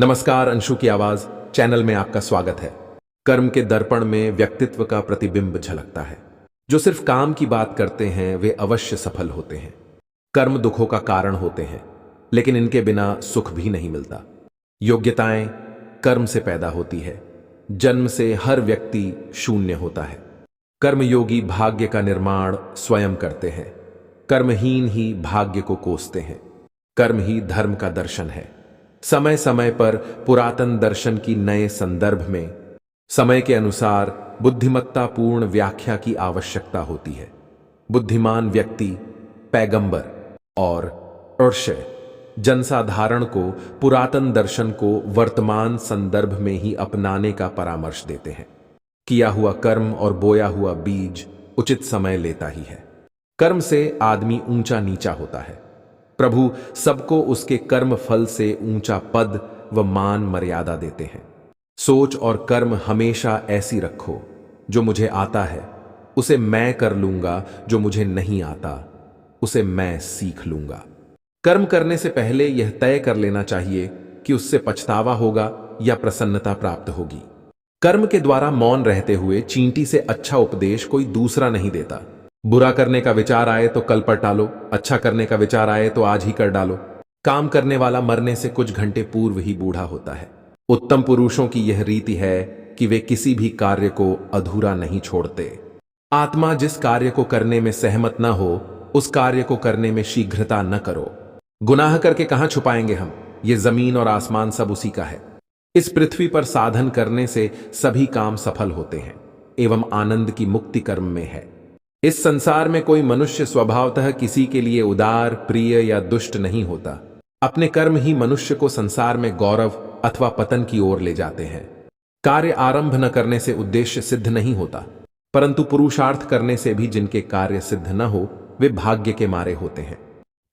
नमस्कार, अंशु की आवाज चैनल में आपका स्वागत है। कर्म के दर्पण में व्यक्तित्व का प्रतिबिंब झलकता है। जो सिर्फ काम की बात करते हैं वे अवश्य सफल होते हैं। कर्म दुखों का कारण होते हैं, लेकिन इनके बिना सुख भी नहीं मिलता। योग्यताएं कर्म से पैदा होती है। जन्म से हर व्यक्ति शून्य होता है। कर्मयोगी भाग्य का निर्माण स्वयं करते हैं। कर्महीन ही भाग्य को कोसते हैं। कर्म ही धर्म का दर्शन है। समय समय पर पुरातन दर्शन की नए संदर्भ में समय के अनुसार बुद्धिमत्तापूर्ण व्याख्या की आवश्यकता होती है। बुद्धिमान व्यक्ति पैगंबर और ऋषि जनसाधारण को पुरातन दर्शन को वर्तमान संदर्भ में ही अपनाने का परामर्श देते हैं। किया हुआ कर्म और बोया हुआ बीज उचित समय लेता ही है। कर्म से आदमी ऊंचा नीचा होता है। प्रभु सबको उसके कर्म फल से ऊंचा पद व मान मर्यादा देते हैं। सोच और कर्म हमेशा ऐसी रखो, जो मुझे आता है उसे मैं कर लूंगा, जो मुझे नहीं आता उसे मैं सीख लूंगा। कर्म करने से पहले यह तय कर लेना चाहिए कि उससे पछतावा होगा या प्रसन्नता प्राप्त होगी। कर्म के द्वारा मौन रहते हुए चींटी से अच्छा उपदेश कोई दूसरा नहीं देता। बुरा करने का विचार आए तो कल पर टालो, अच्छा करने का विचार आए तो आज ही कर डालो। काम करने वाला मरने से कुछ घंटे पूर्व ही बूढ़ा होता है। उत्तम पुरुषों की यह रीति है कि वे किसी भी कार्य को अधूरा नहीं छोड़ते। आत्मा जिस कार्य को करने में सहमत न हो, उस कार्य को करने में शीघ्रता न करो। गुनाह करके कहां छुपाएंगे हम? ये जमीन और आसमान सब उसी का है। इस पृथ्वी पर साधन करने से सभी काम सफल होते हैं एवं आनंद की मुक्ति कर्म में है। इस संसार में कोई मनुष्य स्वभावतः किसी के लिए उदार, प्रिय या दुष्ट नहीं होता। अपने कर्म ही मनुष्य को संसार में गौरव अथवा पतन की ओर ले जाते हैं। कार्य आरंभ न करने से उद्देश्य सिद्ध नहीं होता, परंतु पुरुषार्थ करने से भी जिनके कार्य सिद्ध न हो वे भाग्य के मारे होते हैं।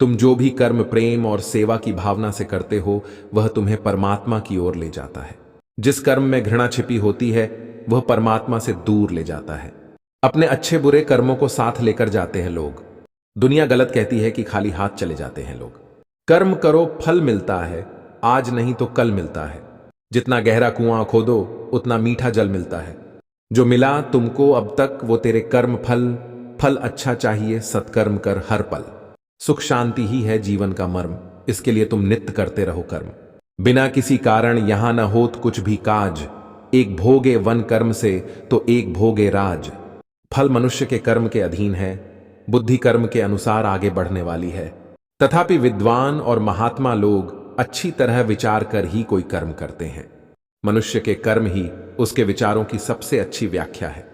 तुम जो भी कर्म प्रेम और सेवा की भावना से करते हो वह तुम्हें परमात्मा की ओर ले जाता है। जिस कर्म में घृणा छिपी होती है वह परमात्मा से दूर ले जाता है। अपने अच्छे बुरे कर्मों को साथ लेकर जाते हैं लोग। दुनिया गलत कहती है कि खाली हाथ चले जाते हैं लोग। कर्म करो फल मिलता है, आज नहीं तो कल मिलता है। जितना गहरा कुआं खोदो उतना मीठा जल मिलता है। जो मिला तुमको अब तक वो तेरे कर्म फल अच्छा चाहिए, सत्कर्म कर हर पल। सुख शांति ही है जीवन का मर्म, इसके लिए तुम नित्य करते रहो कर्म। बिना किसी कारण यहां न होत कुछ भी काज, एक भोगे वन कर्म से तो एक भोगे राज। फल मनुष्य के कर्म के अधीन है, बुद्धि कर्म के अनुसार आगे बढ़ने वाली है। तथापि विद्वान और महात्मा लोग अच्छी तरह विचार कर ही कोई कर्म करते हैं। मनुष्य के कर्म ही उसके विचारों की सबसे अच्छी व्याख्या है।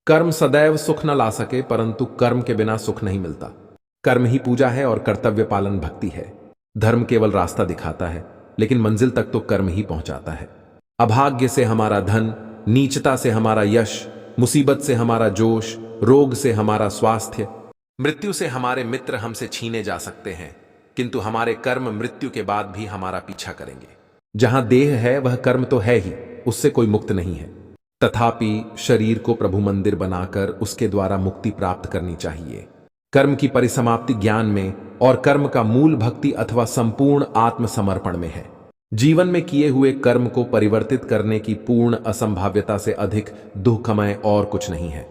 कर्म सदैव सुख न ला सके, परंतु कर्म के बिना सुख नहीं मिलता। कर्म ही पूजा है और कर्तव्य पालन भक्ति है। धर्म केवल रास्ता दिखाता है, लेकिन मंजिल तक तो कर्म ही पहुंचाता है। अभाग्य से हमारा धन, नीचता से हमारा यश, मुसीबत से हमारा जोश, रोग से हमारा स्वास्थ्य, मृत्यु से हमारे मित्र हमसे छीने जा सकते हैं, किंतु हमारे कर्म मृत्यु के बाद भी हमारा पीछा करेंगे। जहां देह है वह कर्म तो है ही, उससे कोई मुक्त नहीं है। तथापि शरीर को प्रभु मंदिर बनाकर उसके द्वारा मुक्ति प्राप्त करनी चाहिए। कर्म की परिसमाप्ति ज्ञान में और कर्म का मूल भक्ति अथवा संपूर्ण आत्मसमर्पण में है। जीवन में किए हुए कर्म को परिवर्तित करने की पूर्ण असंभाव्यता से अधिक दुखमय और कुछ नहीं है।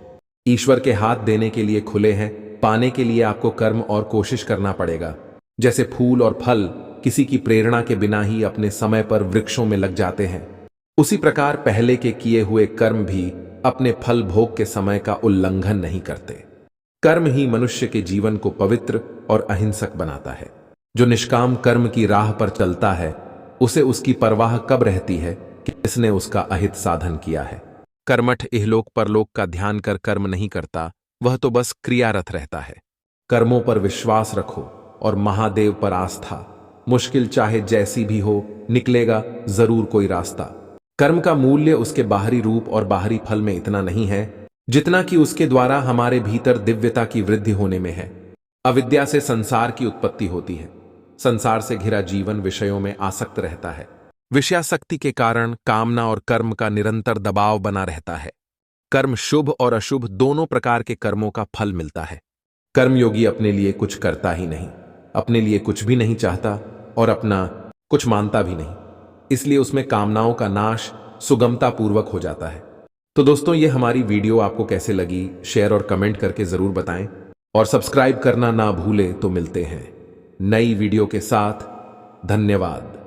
ईश्वर के हाथ देने के लिए खुले हैं, पाने के लिए आपको कर्म और कोशिश करना पड़ेगा। जैसे फूल और फल किसी की प्रेरणा के बिना ही अपने समय पर वृक्षों में लग जाते हैं, उसी प्रकार पहले के किए हुए कर्म भी अपने फल भोग के समय का उल्लंघन नहीं करते। कर्म ही मनुष्य के जीवन को पवित्र और अहिंसक बनाता है। जो निष्काम कर्म की राह पर चलता है उसे उसकी परवाह कब रहती है कि किसने उसका अहित साधन किया है। कर्मठ इहलोक परलोक का ध्यान कर कर्म नहीं करता, वह तो बस क्रियारत रहता है। कर्मों पर विश्वास रखो और महादेव पर आस्था। मुश्किल चाहे जैसी भी हो, निकलेगा जरूर कोई रास्ता। कर्म का मूल्य उसके बाहरी रूप और बाहरी फल में इतना नहीं है जितना कि उसके द्वारा हमारे भीतर दिव्यता की वृद्धि होने में है। अविद्या से संसार की उत्पत्ति होती है। संसार से घिरा जीवन विषयों में आसक्त रहता है। विषयासक्ति के कारण कामना और कर्म का निरंतर दबाव बना रहता है। कर्म शुभ और अशुभ दोनों प्रकार के कर्मों का फल मिलता है। कर्मयोगी अपने लिए कुछ करता ही नहीं, अपने लिए कुछ भी नहीं चाहता और अपना कुछ मानता भी नहीं। इसलिए उसमें कामनाओं का नाश सुगमता पूर्वक हो जाता है। तो दोस्तों, ये हमारी वीडियो आपको कैसे लगी, शेयर और कमेंट करके जरूर बताएं और सब्सक्राइब करना ना भूले। तो मिलते हैं नई वीडियो के साथ। धन्यवाद।